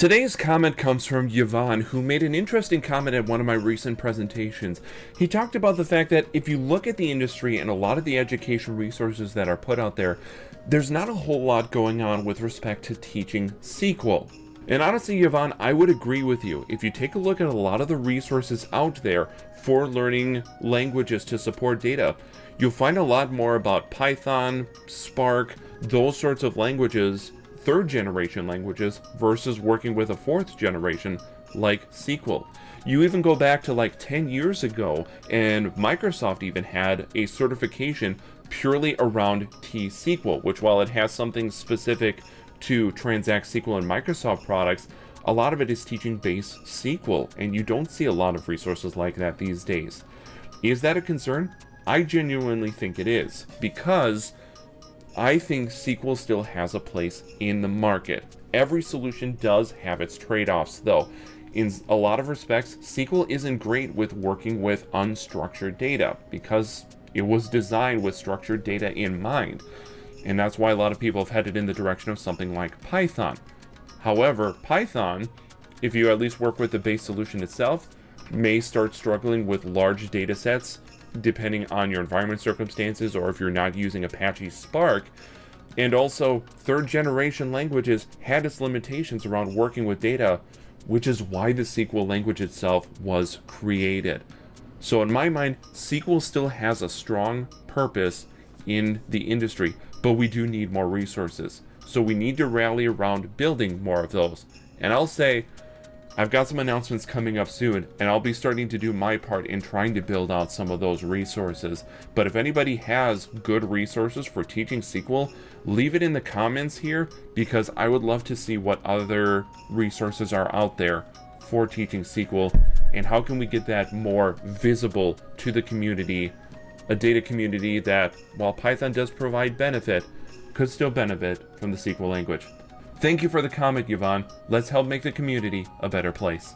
Today's comment comes from Yvonne, who made an interesting comment at one of my recent presentations. He talked about the fact that if you look at the industry and a lot of the education resources that are put out there, there's not a whole lot going on with respect to teaching SQL. And honestly, Yvonne, I would agree with you. If you take a look at a lot of the resources out there for learning languages to support data, you'll find a lot more about Python, Spark, those sorts of languages, third generation languages, versus working with a fourth generation like SQL. You even go back to like 10 years ago, and Microsoft even had a certification purely around T-SQL, which while it has something specific to Transact SQL and Microsoft products, a lot of it is teaching base SQL, and you don't see a lot of resources like that these days. Is that a concern? I genuinely think it is, because I think SQL still has a place in the market. Every solution does have its trade-offs, though. In a lot of respects, SQL isn't great with working with unstructured data because it was designed with structured data in mind. And that's why a lot of people have headed in the direction of something like Python. However, Python, if you at least work with the base solution itself, may start struggling with large data sets depending on your environment circumstances, or if you're not using Apache Spark. And also, third generation languages had its limitations around working with data, which is why the SQL language itself was created. So in my mind, SQL still has a strong purpose in the industry, but we do need more resources. So we need to rally around building more of those. And I'll say, I've got some announcements coming up soon, and I'll be starting to do my part in trying to build out some of those resources. But if anybody has good resources for teaching SQL, leave it in the comments here, because I would love to see what other resources are out there for teaching SQL, and how can we get that more visible to the community, a data community that, while Python does provide benefit, could still benefit from the SQL language. Thank you for the comment, Yvonne. Let's help make the community a better place.